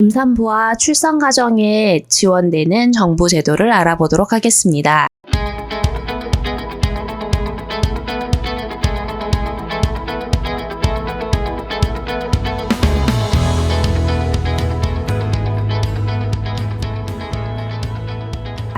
임산부와 출산 과정에 지원되는 정부 제도를 알아보도록 하겠습니다.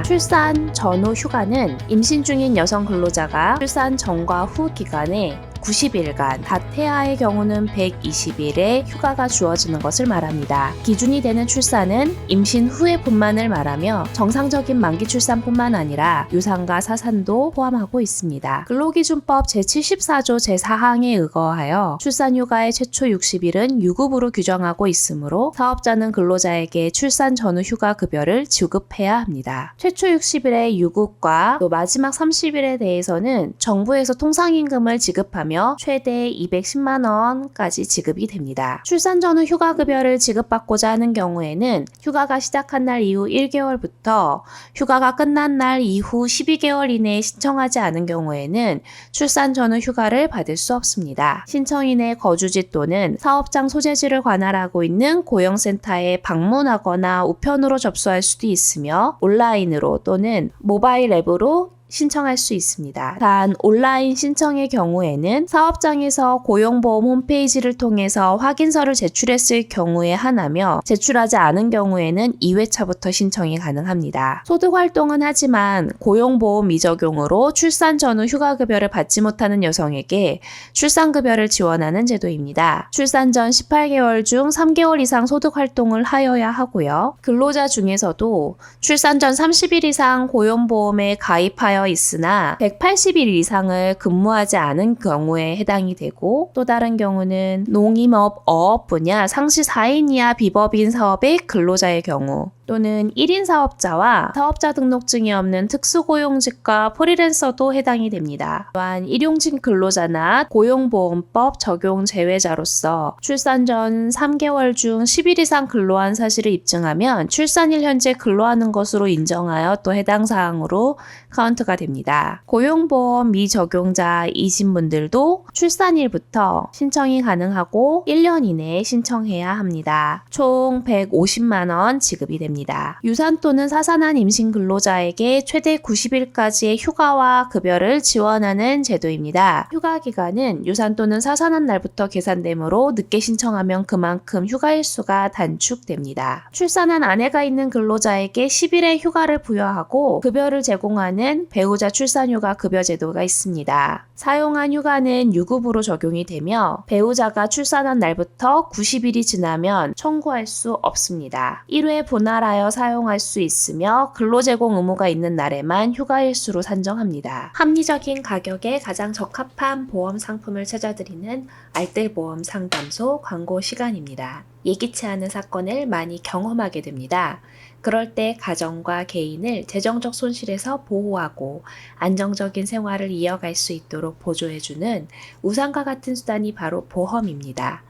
출산 전후 휴가는 임신 중인 여성 근로자가 출산 전과 후 기간에 90일간, 다태아의 경우는 120일의 휴가가 주어지는 것을 말합니다. 기준이 되는 출산은 임신 후에뿐만을 말하며 정상적인 만기 출산뿐만 아니라 유산과 사산도 포함하고 있습니다. 근로기준법 제74조 제4항에 의거하여 출산휴가의 최초 60일은 유급으로 규정하고 있으므로 사업자는 근로자에게 출산 전후 휴가 급여를 지급해야 합니다. 최초 60일의 유급과 또 마지막 30일에 대해서는 정부에서 통상임금을 지급하며 최대 210만 원까지 지급이 됩니다. 출산 전후 휴가 급여를 지급받고자 하는 경우에는 휴가가 시작한 날 이후 1개월부터 휴가가 끝난 날 이후 12개월 이내에 신청하지 않은 경우에는 출산 전후 휴가를 받을 수 없습니다. 신청인의 거주지 또는 사업장 소재지를 관할하고 있는 고용센터에 방문하거나 우편으로 접수할 수도 있으며 온라인으로 또는 모바일 앱으로 신청할 수 있습니다. 단 온라인 신청의 경우에는 사업장에서 고용보험 홈페이지를 통해서 확인서를 제출했을 경우에 하나며 제출하지 않은 경우에는 2회차부터 신청이 가능합니다. 소득활동은 하지만 고용보험 미적용으로 출산 전후 휴가급여를 받지 못하는 여성에게 출산급여를 지원하는 제도입니다. 출산 전 18개월 중 3개월 이상 소득활동을 하여야 하고요. 근로자 중에서도 출산 전 30일 이상 고용보험에 가입하여 있으나 180일 이상을 근무하지 않은 경우에 해당이 되고, 또 다른 경우는 농임업, 어업 분야 상시 4인 이하 비법인 사업의 근로자의 경우, 또는 1인 사업자와 사업자 등록증이 없는 특수고용직과 프리랜서도 해당이 됩니다. 또한 일용직 근로자나 고용보험법 적용 제외자로서 출산 전 3개월 중 10일 이상 근로한 사실을 입증하면 출산일 현재 근로하는 것으로 인정하여 또 해당 사항으로 카운트가 됩니다. 고용보험 미적용자이신 분들도 출산일부터 신청이 가능하고 1년 이내에 신청해야 합니다. 총 150만 원 지급이 됩니다. 유산 또는 사산한 임신 근로자에게 최대 90일까지의 휴가와 급여를 지원하는 제도입니다. 휴가 기간은 유산 또는 사산한 날부터 계산되므로 늦게 신청하면 그만큼 휴가 일수가 단축됩니다. 출산한 아내가 있는 근로자에게 10일의 휴가를 부여하고 급여를 제공하는 배우자 출산휴가 급여 제도가 있습니다. 사용한 휴가는 유급으로 적용이 되며 배우자가 출산한 날부터 90일이 지나면 청구할 수 없습니다. 1회 분할하여 사용할 수 있으며 근로제공 의무가 있는 날에만 휴가일수로 산정합니다. 합리적인 가격에 가장 적합한 보험 상품을 찾아드리는 알뜰보험 상담소 광고 시간입니다. 예기치 않은 사건을 많이 경험하게 됩니다. 그럴 때 가정과 개인을 재정적 손실에서 보호하고 안정적인 생활을 이어갈 수 있도록 보조해주는 우산과 같은 수단이 바로 보험입니다.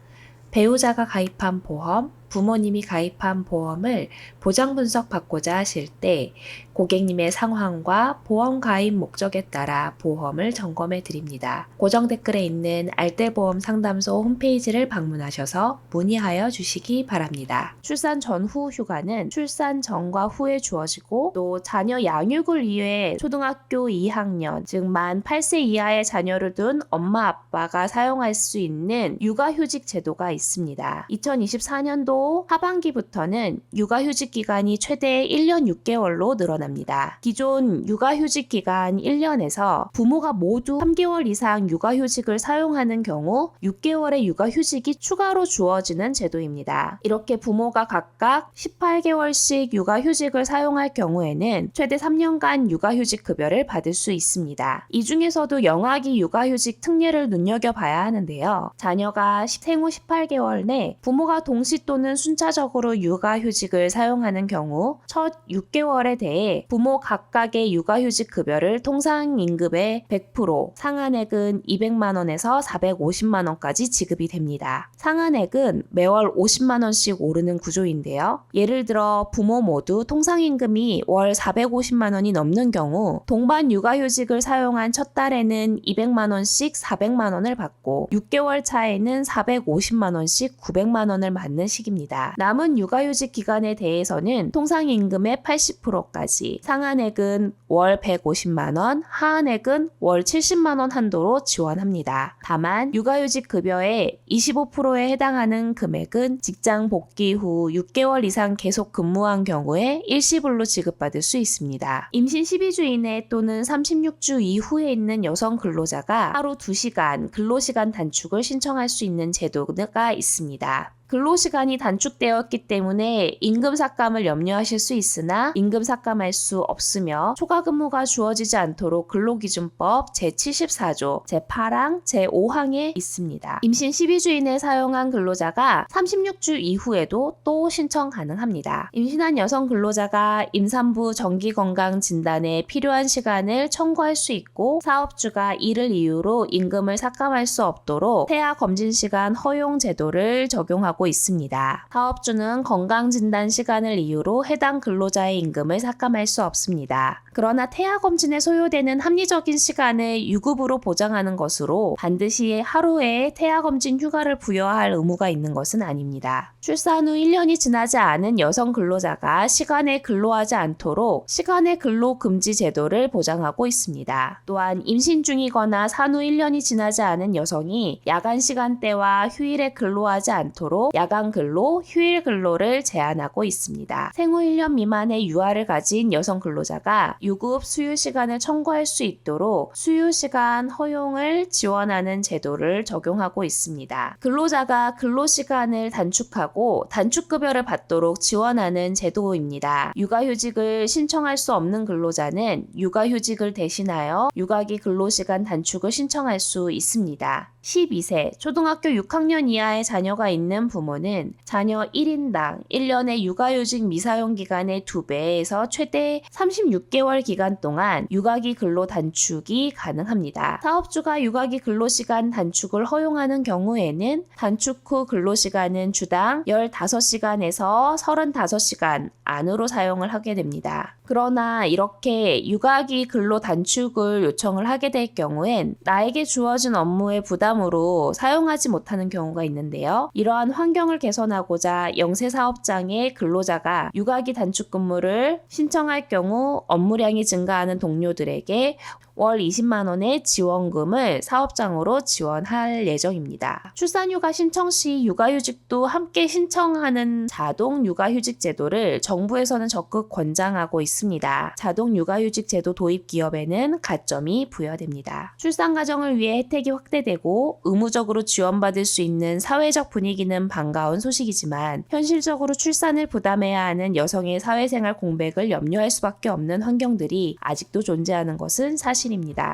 배우자가 가입한 보험, 부모님이 가입한 보험을 보장 분석받고자 하실 때 고객님의 상황과 보험 가입 목적에 따라 보험을 점검해 드립니다. 고정 댓글에 있는 알뜰보험 상담소 홈페이지를 방문하셔서 문의하여 주시기 바랍니다. 출산 전후 휴가는 출산 전과 후에 주어지고 또 자녀 양육을 위해 초등학교 2학년, 즉 만 8세 이하의 자녀를 둔 엄마 아빠가 사용할 수 있는 육아휴직 제도가 있습니다. 2024년도 하반기부터는 육아휴직 기간이 최대 1년 6개월로 늘어납니다. 기존 육아휴직 기간 1년에서 부모가 모두 3개월 이상 육아휴직을 사용하는 경우 6개월의 육아휴직이 추가로 주어지는 제도입니다. 이렇게 부모가 각각 18개월씩 육아휴직을 사용할 경우에는 최대 3년간 육아휴직 급여를 받을 수 있습니다. 이 중에서도 영아기 육아휴직 특례를 눈여겨봐야 하는데요. 자녀가 생후 18개월 내 부모가 동시 또는 순차적으로 육아휴직을 사용하는 경우 첫 6개월에 대해 부모 각각의 육아휴직 급여를 통상임금의 100%, 상한액은 200만 원에서 450만 원까지 지급이 됩니다. 상한액은 매월 50만 원씩 오르는 구조인데요. 예를 들어 부모 모두 통상임금이 월 450만 원이 넘는 경우 동반 육아휴직을 사용한 첫 달에는 200만 원씩 400만 원을 받고 6개월 차에는 450만 원씩 900만 원을 받는 식입니다. 남은 육아휴직 기간에 대해서는 통상임금의 80%까지, 상한액은 월 150만 원, 하한액은 월 70만 원 한도로 지원합니다. 다만 육아휴직 급여의 25%에 해당하는 금액은 직장 복귀 후 6개월 이상 계속 근무한 경우에 일시불로 지급받을 수 있습니다. 임신 12주 이내 또는 36주 이후에 있는 여성 근로자가 하루 2시간 근로시간 단축을 신청할 수 있는 제도가 있습니다. 근로시간이 단축되었기 때문에 임금 삭감을 염려하실 수 있으나 임금 삭감할 수 없으며 초과 근무가 주어지지 않도록 근로기준법 제74조, 제8항, 제5항에 있습니다. 임신 12주 이내 사용한 근로자가 36주 이후에도 또 신청 가능합니다. 임신한 여성 근로자가 임산부 정기건강진단에 필요한 시간을 청구할 수 있고 사업주가 이를 이유로 임금을 삭감할 수 없도록 태아검진시간 허용 제도를 적용하고 있습니다. 사업주는 건강진단 시간을 이유로 해당 근로자의 임금을 삭감할 수 없습니다. 그러나 태아검진에 소요되는 합리적인 시간을 유급으로 보장하는 것으로 반드시 하루에 태아검진 휴가를 부여할 의무가 있는 것은 아닙니다. 출산 후 1년이 지나지 않은 여성 근로자가 시간에 근로하지 않도록 시간의 근로 금지 제도를 보장하고 있습니다. 또한 임신 중이거나 산후 1년이 지나지 않은 여성이 야간 시간대와 휴일에 근로하지 않도록 야간 근로, 휴일 근로를 제한하고 있습니다. 생후 1년 미만의 유아를 가진 여성 근로자가 유급 수유 시간을 청구할 수 있도록 수유 시간 허용을 지원하는 제도를 적용하고 있습니다. 근로자가 근로 시간을 단축하고 단축급여를 받도록 지원하는 제도입니다. 육아휴직을 신청할 수 없는 근로자는 육아휴직을 대신하여 육아기 근로시간 단축을 신청할 수 있습니다. 12세, 초등학교 6학년 이하의 자녀가 있는 부모는 자녀 1인당 1년의 육아휴직 미사용 기간의 2배에서 최대 36개월 기간 동안 육아기 근로 단축이 가능합니다. 사업주가 육아기 근로시간 단축을 허용하는 경우에는 단축 후 근로시간은 주당 15시간에서 35시간 안으로 사용을 하게 됩니다. 그러나 이렇게 육아기 근로 단축을 요청을 하게 될 경우엔 나에게 주어진 업무의 부담으로 사용하지 못하는 경우가 있는데요. 이러한 환경을 개선하고자 영세사업장의 근로자가 육아기 단축 근무를 신청할 경우 업무량이 증가하는 동료들에게 월 20만 원의 지원금을 사업장으로 지원할 예정입니다. 출산휴가 신청 시 육아휴직도 함께 신청하는 자동 육아휴직 제도를 정부에서는 적극 권장하고 있습니다. 자동 육아휴직 제도 도입 기업에는 가점이 부여됩니다. 출산 가정을 위해 혜택이 확대되고 의무적으로 지원받을 수 있는 사회적 분위기는 반가운 소식이지만 현실적으로 출산을 부담해야 하는 여성의 사회생활 공백을 염려할 수밖에 없는 환경들이 아직도 존재하는 것은 사실입니다.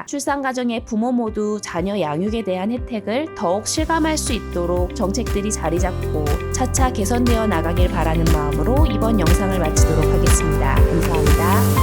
출산 가정의 부모 모두 자녀 양육에 대한 혜택을 더욱 실감할 수 있도록 정책들이 자리 잡고 차차 개선되어 나가길 바라는 마음으로 이번 영상을 마치도록 하겠습니다. 감사합니다.